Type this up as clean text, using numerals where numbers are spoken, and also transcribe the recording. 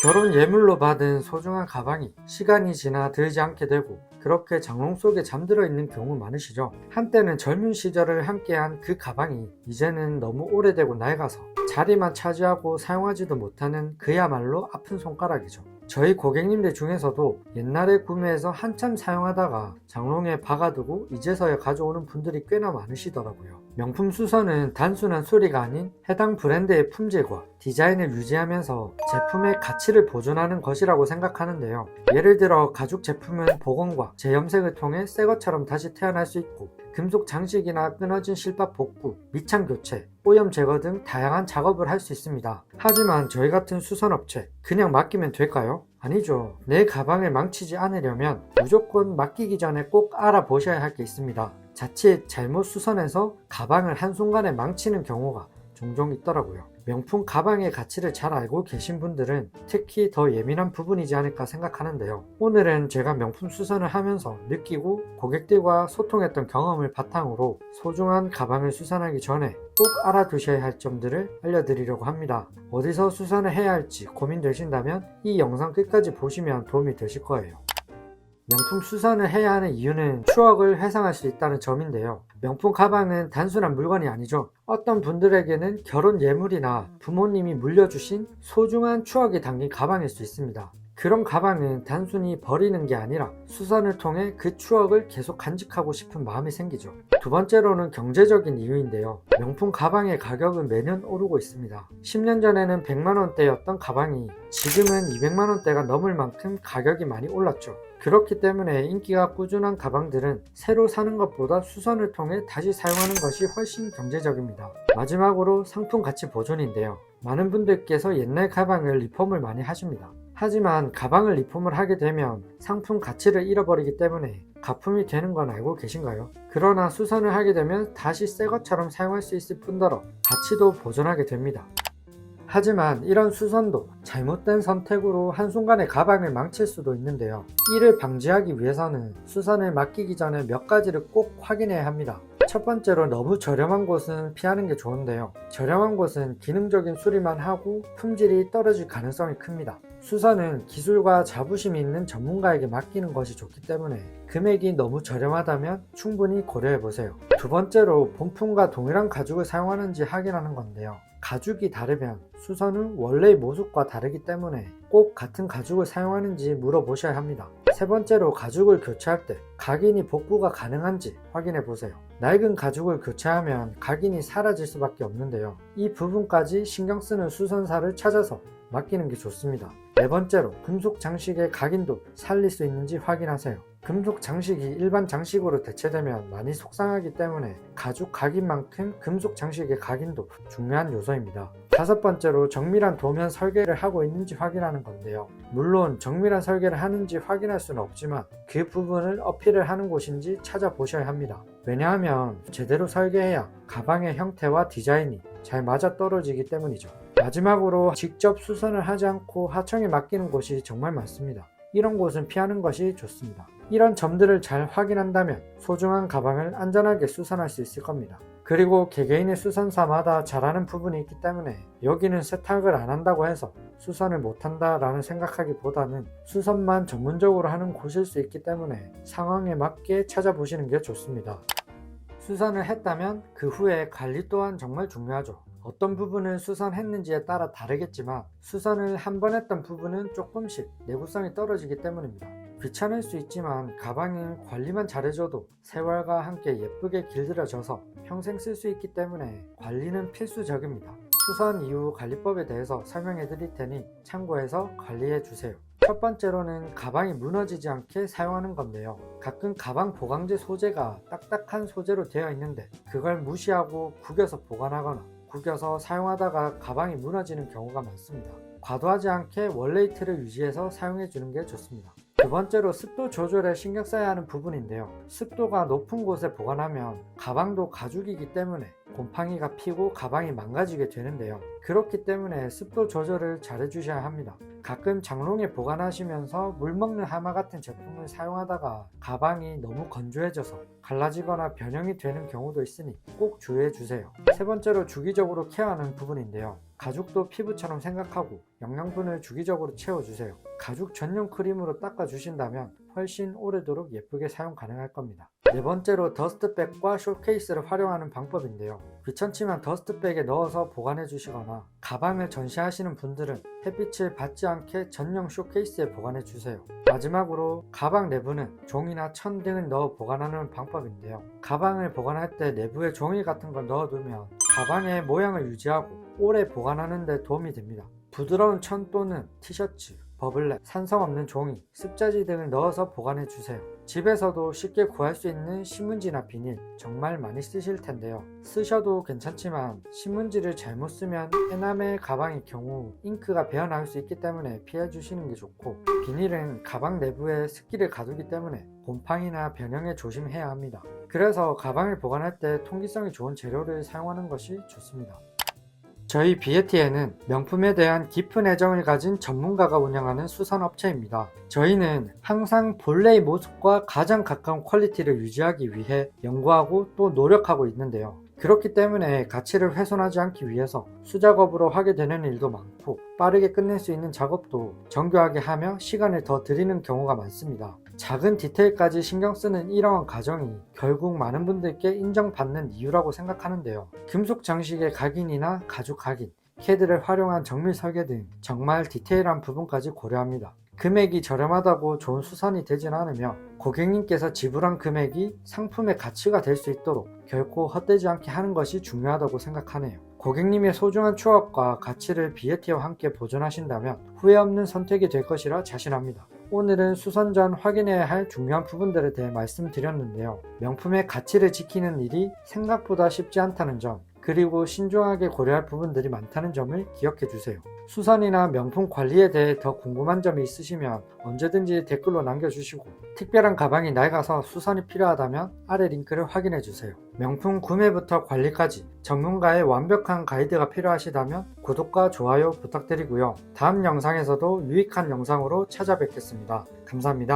결혼 예물로 받은 소중한 가방이 시간이 지나 들지 않게 되고 그렇게 장롱 속에 잠들어 있는 경우 많으시죠? 한때는 젊은 시절을 함께한 그 가방이 이제는 너무 오래되고 낡아서 자리만 차지하고 사용하지도 못하는 그야말로 아픈 손가락이죠. 저희 고객님들 중에서도 옛날에 구매해서 한참 사용하다가 장롱에 박아두고 이제서야 가져오는 분들이 꽤나 많으시더라고요. 명품 수선은 단순한 수리가 아닌 해당 브랜드의 품질과 디자인을 유지하면서 제품의 가치를 보존하는 것이라고 생각하는데요. 예를 들어 가죽 제품은 복원과 재염색을 통해 새 것처럼 다시 태어날 수 있고, 금속 장식이나 끊어진 실밥 복구, 밑창 교체, 오염 제거 등 다양한 작업을 할 수 있습니다. 하지만 저희 같은 수선업체 그냥 맡기면 될까요? 아니죠. 내 가방을 망치지 않으려면 무조건 맡기기 전에 꼭 알아보셔야 할 게 있습니다. 자칫 잘못 수선해서 가방을 한순간에 망치는 경우가 종종 있더라고요. 명품 가방의 가치를 잘 알고 계신 분들은 특히 더 예민한 부분이지 않을까 생각하는데요. 오늘은 제가 명품 수선을 하면서 느끼고 고객들과 소통했던 경험을 바탕으로 소중한 가방을 수선하기 전에 꼭 알아두셔야 할 점들을 알려드리려고 합니다. 어디서 수선을 해야 할지 고민되신다면 이 영상 끝까지 보시면 도움이 되실 거예요. 명품 수선을 해야 하는 이유는 추억을 회상할 수 있다는 점인데요. 명품 가방은 단순한 물건이 아니죠. 어떤 분들에게는 결혼 예물이나 부모님이 물려주신 소중한 추억이 담긴 가방일 수 있습니다. 그런 가방은 단순히 버리는 게 아니라 수선을 통해 그 추억을 계속 간직하고 싶은 마음이 생기죠. 두 번째로는 경제적인 이유인데요. 명품 가방의 가격은 매년 오르고 있습니다. 10년 전에는 100만원대였던 가방이 지금은 200만원대가 넘을 만큼 가격이 많이 올랐죠. 그렇기 때문에 인기가 꾸준한 가방들은 새로 사는 것보다 수선을 통해 다시 사용하는 것이 훨씬 경제적입니다. 마지막으로 상품 가치 보존인데요. 많은 분들께서 옛날 가방을 리폼을 많이 하십니다. 하지만 가방을 리폼을 하게 되면 상품 가치를 잃어버리기 때문에 가품이 되는 건 알고 계신가요? 그러나 수선을 하게 되면 다시 새 것처럼 사용할 수 있을 뿐더러 가치도 보존하게 됩니다. 하지만 이런 수선도 잘못된 선택으로 한순간에 가방을 망칠 수도 있는데요. 이를 방지하기 위해서는 수선을 맡기기 전에 몇 가지를 꼭 확인해야 합니다. 첫 번째로 너무 저렴한 곳은 피하는 게 좋은데요. 저렴한 곳은 기능적인 수리만 하고 품질이 떨어질 가능성이 큽니다. 수선은 기술과 자부심이 있는 전문가에게 맡기는 것이 좋기 때문에 금액이 너무 저렴하다면 충분히 고려해보세요. 두 번째로 본품과 동일한 가죽을 사용하는지 확인하는 건데요. 가죽이 다르면 수선은 원래의 모습과 다르기 때문에 꼭 같은 가죽을 사용하는지 물어보셔야 합니다. 세 번째로 가죽을 교체할 때 각인이 복구가 가능한지 확인해 보세요. 낡은 가죽을 교체하면 각인이 사라질 수밖에 없는데요. 이 부분까지 신경 쓰는 수선사를 찾아서 맡기는 게 좋습니다. 네 번째로 금속 장식의 각인도 살릴 수 있는지 확인하세요. 금속 장식이 일반 장식으로 대체되면 많이 속상하기 때문에 가죽 각인만큼 금속 장식의 각인도 중요한 요소입니다. 다섯 번째로 정밀한 도면 설계를 하고 있는지 확인하는 건데요. 물론 정밀한 설계를 하는지 확인할 수는 없지만 그 부분을 어필을 하는 곳인지 찾아보셔야 합니다. 왜냐하면 제대로 설계해야 가방의 형태와 디자인이 잘 맞아떨어지기 때문이죠. 마지막으로 직접 수선을 하지 않고 하청에 맡기는 곳이 정말 많습니다. 이런 곳은 피하는 것이 좋습니다. 이런 점들을 잘 확인한다면 소중한 가방을 안전하게 수선할 수 있을 겁니다. 그리고 개개인의 수선사마다 잘하는 부분이 있기 때문에 여기는 세탁을 안 한다고 해서 수선을 못한다 라는 생각하기보다는 수선만 전문적으로 하는 곳일 수 있기 때문에 상황에 맞게 찾아보시는 게 좋습니다. 수선을 했다면 그 후에 관리 또한 정말 중요하죠. 어떤 부분을 수선했는지에 따라 다르겠지만 수선을 한 번 했던 부분은 조금씩 내구성이 떨어지기 때문입니다. 귀찮을 수 있지만 가방은 관리만 잘해줘도 세월과 함께 예쁘게 길들여져서 평생 쓸 수 있기 때문에 관리는 필수적입니다. 수선 이후 관리법에 대해서 설명해 드릴 테니 참고해서 관리해 주세요. 첫 번째로는 가방이 무너지지 않게 사용하는 건데요. 가끔 가방 보강제 소재가 딱딱한 소재로 되어 있는데 그걸 무시하고 구겨서 보관하거나 구겨서 사용하다가 가방이 무너지는 경우가 많습니다. 과도하지 않게 원래의 틀을 유지해서 사용해 주는 게 좋습니다. 두 번째로 습도 조절에 신경 써야 하는 부분인데요. 습도가 높은 곳에 보관하면 가방도 가죽이기 때문에 곰팡이가 피고 가방이 망가지게 되는데요. 그렇기 때문에 습도 조절을 잘 해주셔야 합니다. 가끔 장롱에 보관하시면서 물먹는 하마 같은 제품을 사용하다가 가방이 너무 건조해져서 갈라지거나 변형이 되는 경우도 있으니 꼭 주의해 주세요. 세 번째로 주기적으로 케어하는 부분인데요. 가죽도 피부처럼 생각하고 영양분을 주기적으로 채워주세요. 가죽 전용 크림으로 닦아주신다면 훨씬 오래도록 예쁘게 사용 가능할 겁니다. 네 번째로 더스트백과 쇼케이스를 활용하는 방법인데요. 귀찮지만 더스트백에 넣어서 보관해 주시거나 가방을 전시하시는 분들은 햇빛을 받지 않게 전용 쇼케이스에 보관해 주세요. 마지막으로 가방 내부는 종이나 천 등을 넣어 보관하는 방법인데요. 가방을 보관할 때 내부에 종이 같은 걸 넣어두면 가방의 모양을 유지하고 오래 보관하는 데 도움이 됩니다. 부드러운 천 또는 티셔츠, 버블랩, 산성 없는 종이, 습자지 등을 넣어서 보관해 주세요. 집에서도 쉽게 구할 수 있는 신문지나 비닐 정말 많이 쓰실 텐데요. 쓰셔도 괜찮지만 신문지를 잘못 쓰면 에나멜 가방의 경우 잉크가 배어나올 수 있기 때문에 피해 주시는 게 좋고, 비닐은 가방 내부에 습기를 가두기 때문에 곰팡이나 변형에 조심해야 합니다. 그래서 가방을 보관할 때 통기성이 좋은 재료를 사용하는 것이 좋습니다. 저희 비에티에는 명품에 대한 깊은 애정을 가진 전문가가 운영하는 수선업체입니다. 저희는 항상 본래의 모습과 가장 가까운 퀄리티를 유지하기 위해 연구하고 또 노력하고 있는데요. 그렇기 때문에 가치를 훼손하지 않기 위해서 수작업으로 하게 되는 일도 많고, 빠르게 끝낼 수 있는 작업도 정교하게 하며 시간을 더 들이는 경우가 많습니다. 작은 디테일까지 신경 쓰는 이러한 과정이 결국 많은 분들께 인정받는 이유라고 생각하는데요. 금속 장식의 각인이나 가죽 각인, 캐드를 활용한 정밀 설계 등 정말 디테일한 부분까지 고려합니다. 금액이 저렴하다고 좋은 수선이 되진 않으며 고객님께서 지불한 금액이 상품의 가치가 될 수 있도록 결코 헛되지 않게 하는 것이 중요하다고 생각하네요. 고객님의 소중한 추억과 가치를 비에티와 함께 보존하신다면 후회 없는 선택이 될 것이라 자신합니다. 오늘은 수선 전 확인해야 할 중요한 부분들에 대해 말씀드렸는데요. 명품의 가치를 지키는 일이 생각보다 쉽지 않다는 점, 그리고 신중하게 고려할 부분들이 많다는 점을 기억해 주세요. 수선이나 명품 관리에 대해 더 궁금한 점이 있으시면 언제든지 댓글로 남겨주시고, 특별한 가방이 낡아서 수선이 필요하다면 아래 링크를 확인해 주세요. 명품 구매부터 관리까지 전문가의 완벽한 가이드가 필요하시다면 구독과 좋아요 부탁드리고요. 다음 영상에서도 유익한 영상으로 찾아뵙겠습니다. 감사합니다.